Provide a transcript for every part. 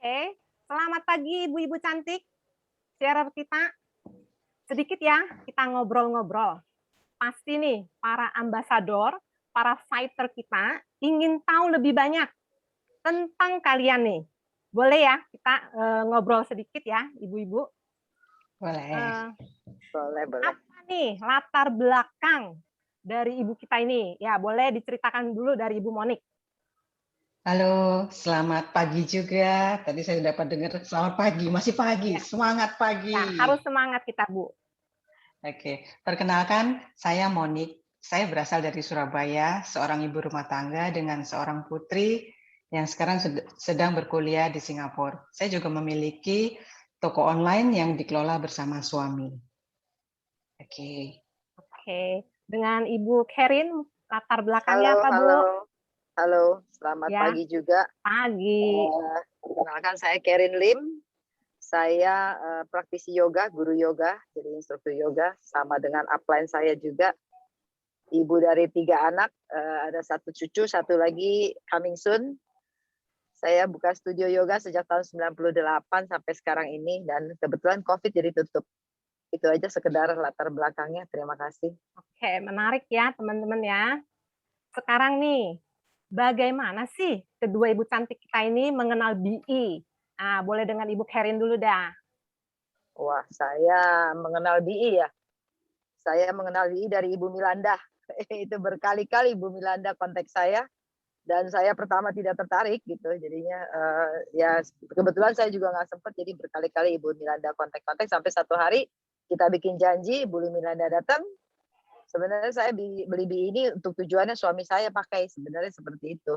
Oke, selamat pagi ibu-ibu cantik. Share kita sedikit ya, kita ngobrol-ngobrol. Pasti nih para ambasador, para fighter kita ingin tahu lebih banyak tentang kalian nih. Boleh ya kita ngobrol sedikit ya, ibu-ibu. Boleh. Eh, Boleh, boleh. Apa nih latar belakang dari ibu kita ini? Ya, boleh diceritakan dulu dari Ibu Monik. Halo, selamat pagi juga. Tadi saya dapat dengar selamat pagi, masih pagi, Ya, semangat pagi. ya harus semangat kita, Bu. Oke, perkenalkan saya Monik. Saya berasal dari Surabaya, seorang ibu rumah tangga dengan seorang putri yang sekarang sedang berkuliah di Singapura. Saya juga memiliki toko online yang dikelola bersama suami. Oke. Oke, dengan Ibu Kerin, latar belakangnya Halo, apa, Bu? halo. Halo, selamat Ya, pagi juga. pagi. Perkenalkan saya Kerin Lim. Saya praktisi yoga, guru yoga, jadi instruktur yoga. Sama dengan upline saya juga. Ibu dari 3 anak, ada 1 cucu, 1 lagi coming soon. Saya buka studio yoga sejak tahun 98 sampai sekarang ini. Dan kebetulan COVID jadi tutup. Itu aja sekedar latar belakangnya. Terima kasih. Oke, menarik ya teman-teman ya. Sekarang nih, bagaimana sih kedua ibu cantik kita ini mengenal BI? Nah, boleh dengan Ibu Kerin dulu dah. Wah, saya mengenal BI ya. Saya mengenal BI dari Ibu Milanda. Itu berkali-kali Ibu Milanda kontak saya dan saya pertama tidak tertarik gitu. Jadinya ya kebetulan saya juga nggak sempat, jadi berkali-kali Ibu Milanda kontak-kontak sampai satu hari kita bikin janji, Bu Milanda datang. Sebenarnya saya beli BI ini untuk tujuannya suami saya pakai, sebenarnya seperti itu.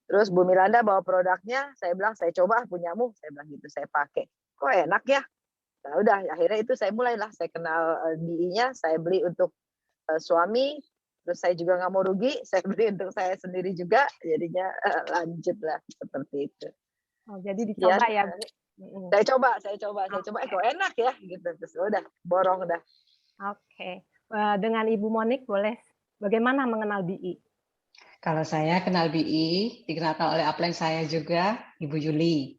Terus Bu Milanda bawa produknya, saya bilang saya coba punyamu, saya bilang gitu, saya pakai. Kok enak ya? Nah, udah akhirnya itu saya mulailah saya kenal BI-nya, saya beli untuk suami, terus saya juga nggak mau rugi, saya beli untuk saya sendiri juga, jadinya lanjutlah seperti itu. Oh, jadi Sekian. dicoba ya, Bu. Saya coba, kok enak ya gitu, terus udah borong dah. Oke, dengan Ibu Monik boleh bagaimana mengenal BI? Kalau saya kenal BI, dikenalkan oleh upline saya juga, Ibu Yuli.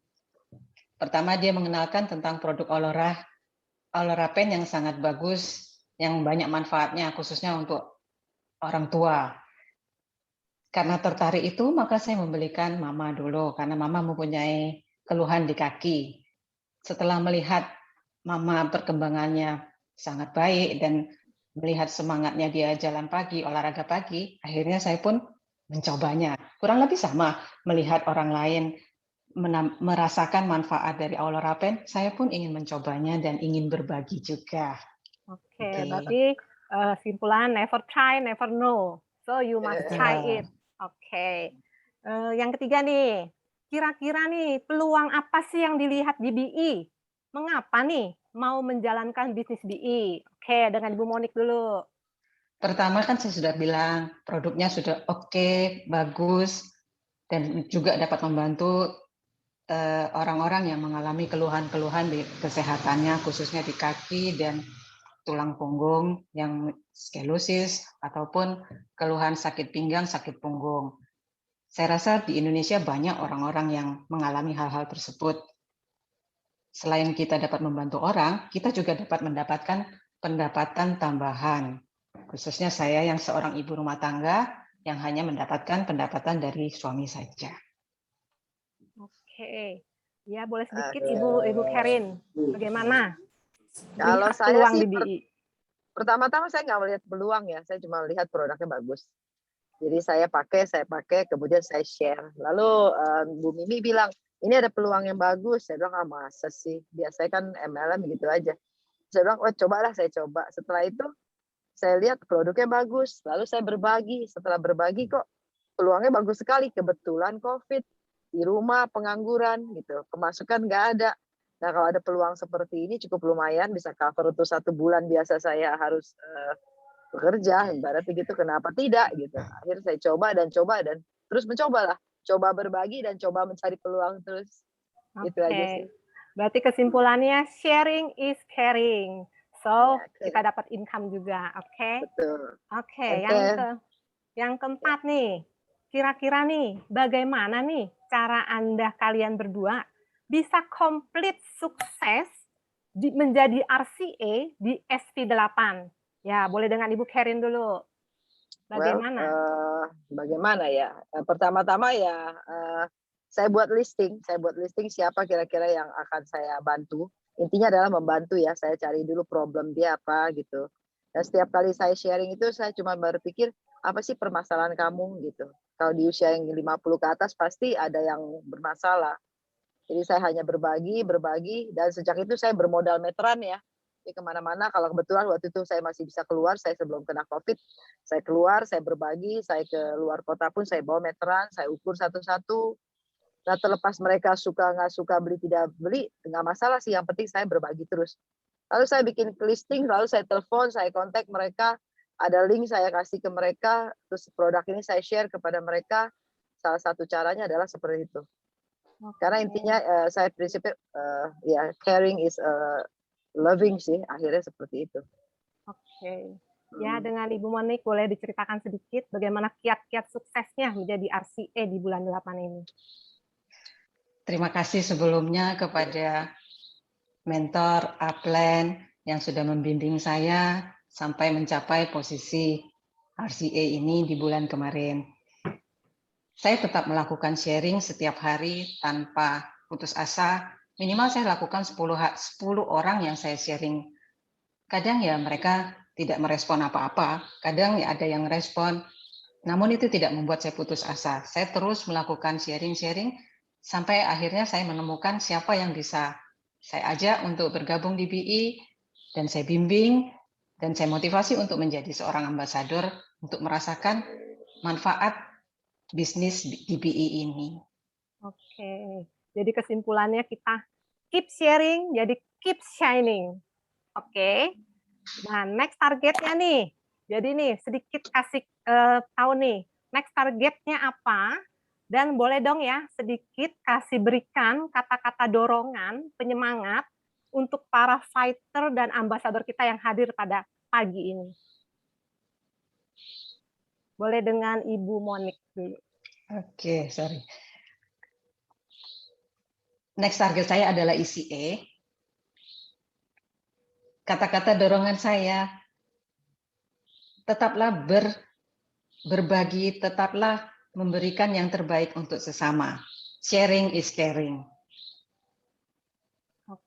Pertama dia mengenalkan tentang produk Olora Pen yang sangat bagus, yang banyak manfaatnya khususnya untuk orang tua. Karena tertarik itu, maka saya membelikan Mama dulu, karena Mama mempunyai keluhan di kaki. Setelah melihat Mama perkembangannya sangat baik dan melihat semangatnya dia jalan pagi, olahraga pagi, akhirnya saya pun mencobanya. Kurang lebih sama, melihat orang lain merasakan manfaat dari Olora Pen, saya pun ingin mencobanya dan ingin berbagi juga. Oke, berarti simpulan never try, never know. So you must try it. Oke. Yang ketiga nih, kira-kira nih peluang apa sih yang dilihat di BI? Mengapa nih mau menjalankan bisnis BI? Oke, dengan Ibu Monik dulu. Pertama kan saya sudah bilang produknya sudah oke, bagus, dan juga dapat membantu orang-orang yang mengalami keluhan-keluhan di kesehatannya, khususnya di kaki dan tulang punggung yang skoliosis ataupun keluhan sakit pinggang, sakit punggung. Saya rasa di Indonesia banyak orang-orang yang mengalami hal-hal tersebut. Selain kita dapat membantu orang, kita juga dapat mendapatkan pendapatan tambahan. Khususnya saya yang seorang ibu rumah tangga yang hanya mendapatkan pendapatan dari suami saja. Oke. Ya, boleh sedikit Ibu Kerin. Bagaimana? Kalau Lihat saya peluang sih di BI. pertama-tama saya nggak melihat peluang ya, saya cuma lihat produknya bagus. Jadi saya pakai, kemudian saya share. Lalu Bu Mimi bilang, ini ada peluang yang bagus. Saya bilang, masa sih? Biasanya kan MLM gitu aja. Saya bilang, oh cobalah, saya coba. Setelah itu saya lihat produknya bagus. Lalu saya berbagi. Setelah berbagi kok peluangnya bagus sekali. Kebetulan COVID, di rumah pengangguran gitu. Pemasukan nggak ada. Nah kalau ada peluang seperti ini cukup lumayan, bisa cover untuk 1 bulan biasa saya harus bekerja, ibaratnya gitu, kenapa tidak gitu. Akhirnya saya coba dan terus mencobalah, coba berbagi dan coba mencari peluang terus. Itu aja sih. Berarti kesimpulannya sharing is caring. So, Ya, kita dapat income juga, oke? betul. Oke, yang keempat nih, kira-kira nih, bagaimana nih cara Anda kalian berdua bisa komplit sukses menjadi RCA di SV8? Ya, boleh dengan Ibu Karin dulu. Bagaimana? Bagaimana ya? Pertama-tama ya, saya buat listing siapa kira-kira yang akan saya bantu. Intinya adalah membantu ya, saya cari dulu problem dia apa gitu. Dan setiap kali saya sharing itu saya cuma berpikir, apa sih permasalahan kamu gitu. Kalau di usia yang 50 ke atas pasti ada yang bermasalah. Jadi saya hanya berbagi, dan sejak itu saya bermodal meteran ya. Jadi kemana-mana, kalau kebetulan waktu itu saya masih bisa keluar, saya sebelum kena COVID, saya keluar, saya berbagi, saya ke luar kota pun saya bawa meteran, saya ukur satu-satu. Nah terlepas mereka suka nggak suka, beli tidak beli, nggak masalah sih, yang penting saya berbagi terus. Lalu saya bikin listing, lalu saya telepon, saya kontak mereka, ada link saya kasih ke mereka, terus produk ini saya share kepada mereka. Salah satu caranya adalah seperti itu. Karena intinya saya prinsipnya ya caring is loving sih, akhirnya seperti itu. Oke. Ya, dengan Ibu Monik boleh diceritakan sedikit bagaimana kiat-kiat suksesnya menjadi RCA di bulan 8 ini. Terima kasih sebelumnya kepada mentor upline yang sudah membimbing saya sampai mencapai posisi RCA ini di bulan kemarin. Saya tetap melakukan sharing setiap hari tanpa putus asa. Minimal saya lakukan 10 orang yang saya sharing. Kadang ya mereka tidak merespon apa-apa, kadang ya ada yang respon. Namun itu tidak membuat saya putus asa. Saya terus melakukan sharing-sharing sampai akhirnya saya menemukan siapa yang bisa saya ajak untuk bergabung di BI, dan saya bimbing, dan saya motivasi untuk menjadi seorang ambasador untuk merasakan manfaat bisnis di BI ini. Oke, jadi kesimpulannya kita keep sharing, jadi keep shining. Oke, nah next targetnya nih. Jadi nih sedikit kasih tahu nih, next targetnya apa? Dan boleh dong ya sedikit kasih berikan kata-kata dorongan, penyemangat untuk para fighter dan ambasador kita yang hadir pada pagi ini. Boleh dengan Ibu Monik dulu. Oke, sorry. Next target saya adalah ICA. Kata-kata dorongan saya, tetaplah berbagi, tetaplah memberikan yang terbaik untuk sesama. Sharing is caring. Oke.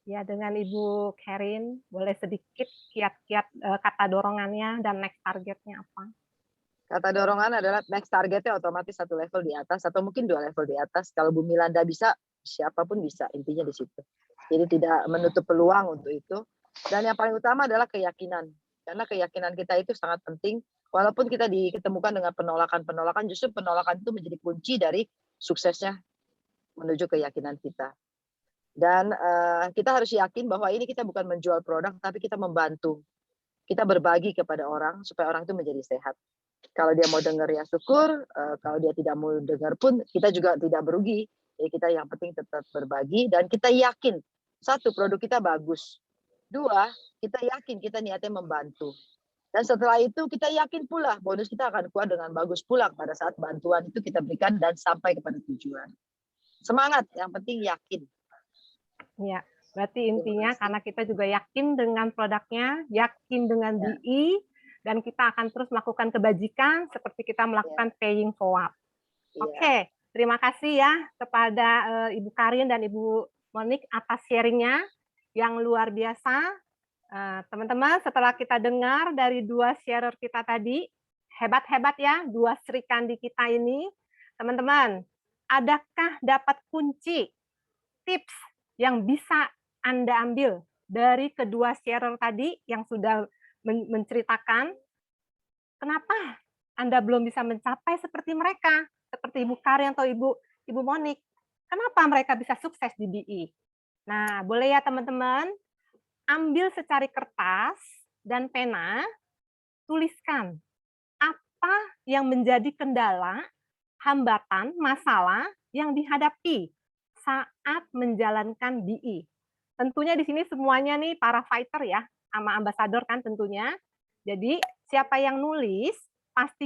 Ya, dengan Ibu Karin, boleh sedikit kiat-kiat kata dorongannya dan next targetnya apa? Kata dorongan adalah next targetnya otomatis 1 level di atas atau mungkin 2 level di atas. Kalau Bumi Landa bisa, siapapun bisa, intinya di situ. Jadi tidak menutup peluang untuk itu. Dan yang paling utama adalah keyakinan. Karena keyakinan kita itu sangat penting. Walaupun kita diketemukan dengan penolakan-penolakan, justru penolakan itu menjadi kunci dari suksesnya menuju keyakinan kita. Dan kita harus yakin bahwa ini kita bukan menjual produk, tapi kita membantu. Kita berbagi kepada orang supaya orang itu menjadi sehat. Kalau dia mau dengar ya syukur, kalau dia tidak mau dengar pun kita juga tidak merugi. Jadi kita yang penting tetap berbagi dan kita yakin, 1, produk kita bagus. 2, kita yakin kita niatnya membantu. Dan setelah itu kita yakin pula bonus kita akan keluar dengan bagus pula pada saat bantuan itu kita berikan dan sampai kepada tujuan. Semangat, yang penting yakin. Ya, berarti intinya karena kita juga yakin dengan produknya, yakin dengan BI, dan kita akan terus melakukan kebajikan seperti kita melakukan paying forward. Oke, terima kasih ya kepada Ibu Karin dan Ibu Monik atas sharingnya yang luar biasa. Teman-teman, setelah kita dengar dari 2 sharer kita tadi, hebat-hebat ya 2 Sri Kandi kita ini. Teman-teman, adakah dapat kunci, tips yang bisa Anda ambil dari kedua sharer tadi yang sudah menceritakan kenapa Anda belum bisa mencapai seperti mereka, seperti Ibu Karin atau Ibu Monik. Kenapa mereka bisa sukses di BI? Nah, boleh ya teman-teman, ambil secari kertas dan pena, tuliskan apa yang menjadi kendala, hambatan, masalah yang dihadapi saat menjalankan BI. Tentunya di sini semuanya nih para fighter ya, sama ambasador kan tentunya. Jadi siapa yang nulis, pasti